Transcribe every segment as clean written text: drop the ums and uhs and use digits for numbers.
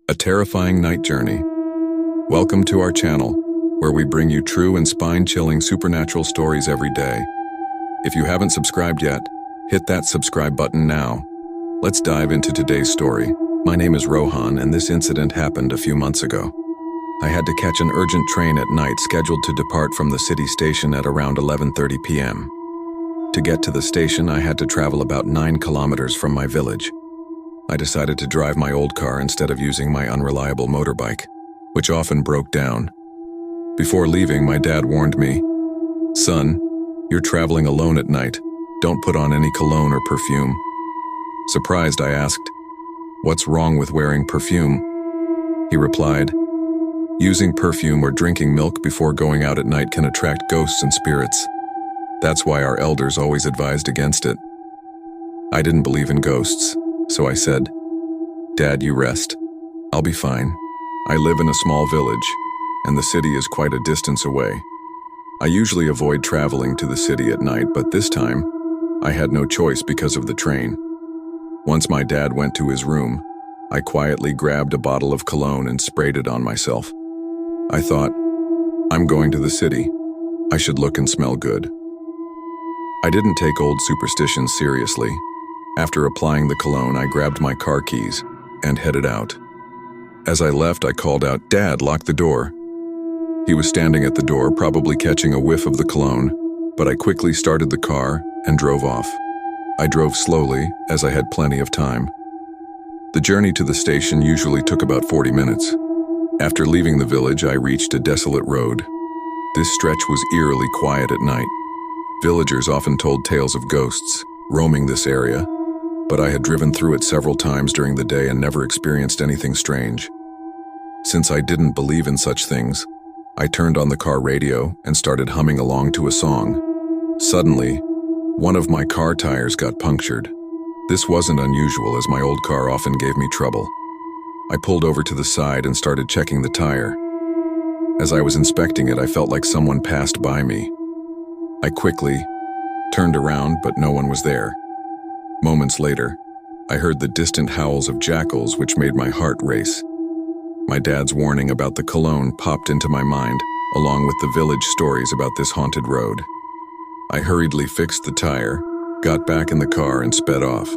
A terrifying night journey. Welcome to our channel, where we bring you true and spine-chilling supernatural stories every day. If you haven't subscribed yet, hit that subscribe button now. Let's dive into today's story. My name is Rohan, and this incident happened a few months ago. I had to catch an urgent train at night scheduled to depart from the city station at around 11:30 p.m. To get to the station, I had to travel about 9 kilometers from my village. I decided to drive my old car instead of using my unreliable motorbike, which often broke down. Before leaving, my dad warned me, "Son, you're traveling alone at night. Don't put on any cologne or perfume." Surprised, I asked, "What's wrong with wearing perfume?" He replied, "Using perfume or drinking milk before going out at night can attract ghosts and spirits. That's why our elders always advised against it." I didn't believe in ghosts, so I said, "Dad, you rest. I'll be fine. I live in a small village, and the city is quite a distance away. I usually avoid traveling to the city at night, but this time, I had no choice because of the train." Once my dad went to his room, I quietly grabbed a bottle of cologne and sprayed it on myself. I thought, I'm going to the city. I should look and smell good. I didn't take old superstitions seriously. After applying the cologne, I grabbed my car keys and headed out. As I left, I called out, "Dad, lock the door." He was standing at the door, probably catching a whiff of the cologne, but I quickly started the car and drove off. I drove slowly, as I had plenty of time. The journey to the station usually took about 40 minutes. After leaving the village, I reached a desolate road. This stretch was eerily quiet at night. Villagers often told tales of ghosts roaming this area, but I had driven through it several times during the day and never experienced anything strange. Since I didn't believe in such things, I turned on the car radio and started humming along to a song. Suddenly, one of my car tires got punctured. This wasn't unusual, as my old car often gave me trouble. I pulled over to the side and started checking the tire. As I was inspecting it, I felt like someone passed by me. I quickly turned around, but no one was there. Moments later, I heard the distant howls of jackals, which made my heart race. My dad's warning about the cologne popped into my mind, along with the village stories about this haunted road. I hurriedly fixed the tire, got back in the car, and sped off.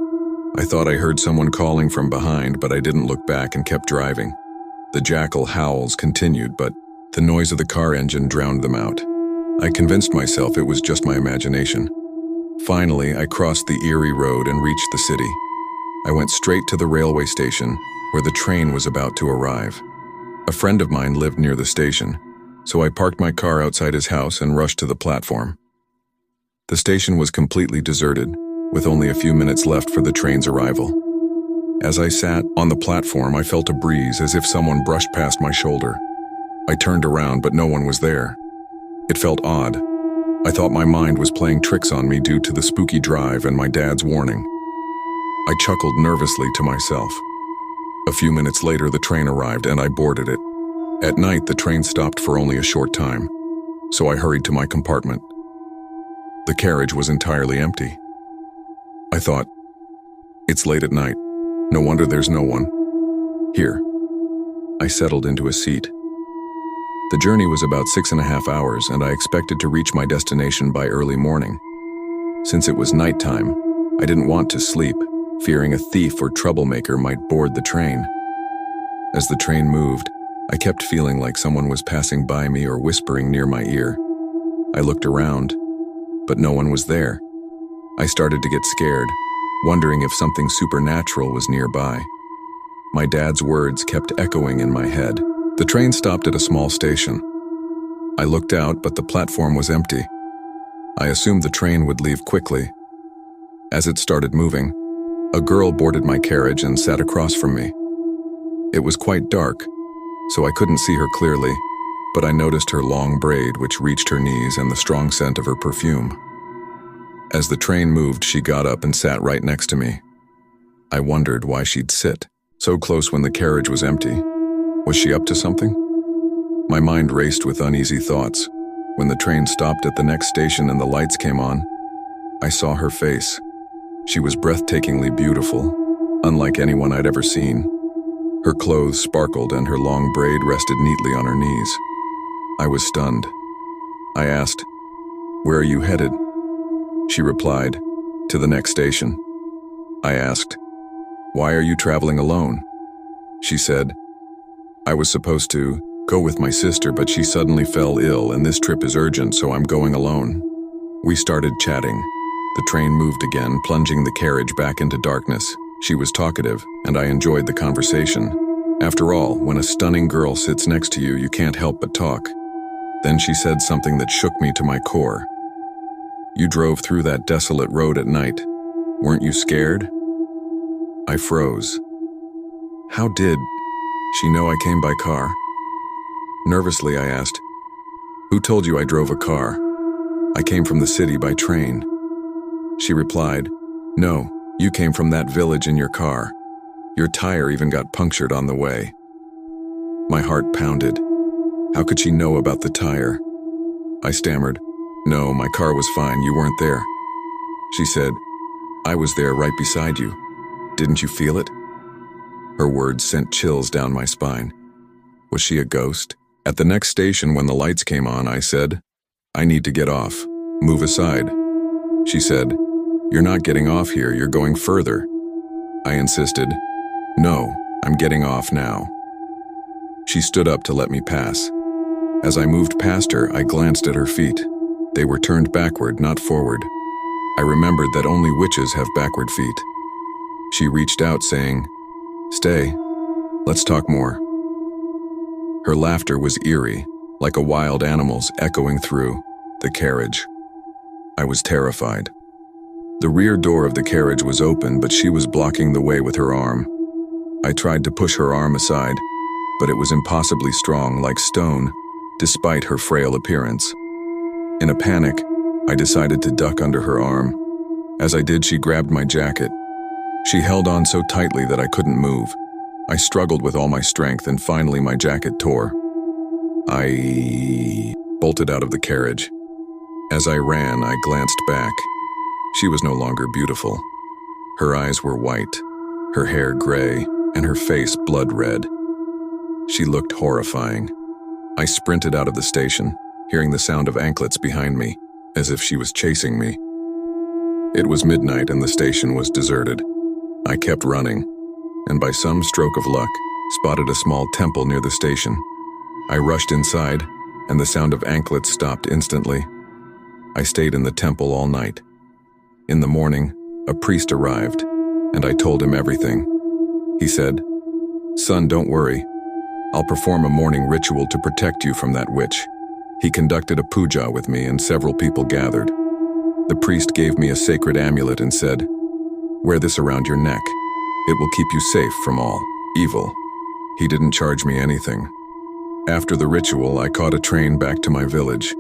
I thought I heard someone calling from behind, but I didn't look back and kept driving. The jackal howls continued, but the noise of the car engine drowned them out. I convinced myself it was just my imagination. Finally, I crossed the eerie road and reached the city. I went straight to the railway station, where the train was about to arrive. A friend of mine lived near the station, so I parked my car outside his house and rushed to the platform. The station was completely deserted, with only a few minutes left for the train's arrival. As I sat on the platform, I felt a breeze, as if someone brushed past my shoulder. I turned around, but no one was there. It felt odd. I thought my mind was playing tricks on me due to the spooky drive and my dad's warning. I chuckled nervously to myself. A few minutes later, the train arrived and I boarded it. At night, the train stopped for only a short time, so I hurried to my compartment. The carriage was entirely empty. I thought, it's late at night. No wonder there's no one here. I settled into a seat. The journey was about 6.5 hours, and I expected to reach my destination by early morning. Since it was nighttime, I didn't want to sleep, fearing a thief or troublemaker might board the train. As the train moved, I kept feeling like someone was passing by me or whispering near my ear. I looked around, but no one was there. I started to get scared, wondering if something supernatural was nearby. My dad's words kept echoing in my head. The train stopped at a small station. I looked out, but the platform was empty. I assumed the train would leave quickly. As it started moving, a girl boarded my carriage and sat across from me. It was quite dark, so I couldn't see her clearly, but I noticed her long braid, which reached her knees, and the strong scent of her perfume. As the train moved, she got up and sat right next to me. I wondered why she'd sit so close when the carriage was empty. Was she up to something? My mind raced with uneasy thoughts. When the train stopped at the next station and the lights came on, I saw her face. She was breathtakingly beautiful, unlike anyone I'd ever seen. Her clothes sparkled and her long braid rested neatly on her knees. I was stunned. I asked, "Where are you headed?" She replied, "To the next station." I asked, "Why are you traveling alone?" She said, "I was supposed to go with my sister, but she suddenly fell ill and this trip is urgent, so I'm going alone." We started chatting. The train moved again, plunging the carriage back into darkness. She was talkative, and I enjoyed the conversation. After all, when a stunning girl sits next to you, you can't help but talk. Then she said something that shook me to my core. "You drove through that desolate road at night. Weren't you scared?" I froze. How did she know I came by car? Nervously, I asked, "Who told you I drove a car? I came from the city by train." She replied, "No, you came from that village in your car. Your tire even got punctured on the way." My heart pounded. How could she know about the tire? I stammered, "No, my car was fine, you weren't there." She said, "I was there right beside you. Didn't you feel it?" Her words sent chills down my spine. Was she a ghost? At the next station, when the lights came on, I said, "I need to get off. Move aside." She said, "You're not getting off here, you're going further." I insisted, "No, I'm getting off now." She stood up to let me pass. As I moved past her, I glanced at her feet. They were turned backward, not forward. I remembered that only witches have backward feet. She reached out, saying, "Stay, let's talk more." Her laughter was eerie, like a wild animal's echoing through the carriage. I was terrified. The rear door of the carriage was open, but she was blocking the way with her arm. I tried to push her arm aside, but it was impossibly strong, like stone, despite her frail appearance. In a panic, I decided to duck under her arm. As I did, she grabbed my jacket. She held on so tightly that I couldn't move. I struggled with all my strength, and finally my jacket tore. I bolted out of the carriage. As I ran, I glanced back. She was no longer beautiful. Her eyes were white, her hair gray, and her face blood red. She looked horrifying. I sprinted out of the station, hearing the sound of anklets behind me, as if she was chasing me. It was midnight and the station was deserted. I kept running, and by some stroke of luck, spotted a small temple near the station. I rushed inside, and the sound of anklets stopped instantly. I stayed in the temple all night. In the morning, a priest arrived, and I told him everything. He said, "Son, don't worry. I'll perform a morning ritual to protect you from that witch." He conducted a puja with me, and several people gathered. The priest gave me a sacred amulet and said, "Wear this around your neck. It will keep you safe from all evil." He didn't charge me anything. After the ritual, I caught a train back to my village.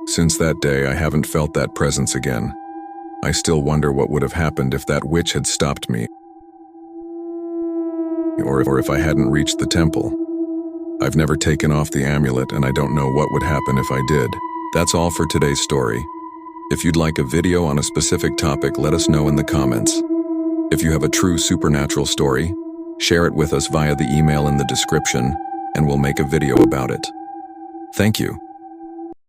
Since that day, I haven't felt that presence again. I still wonder what would have happened if that witch had stopped me, or if I hadn't reached the temple. I've never taken off the amulet, and I don't know what would happen if I did. That's all for today's story. If you'd like a video on a specific topic, let us know in the comments. If you have a true supernatural story, share it with us via the email in the description, and we'll make a video about it. Thank you.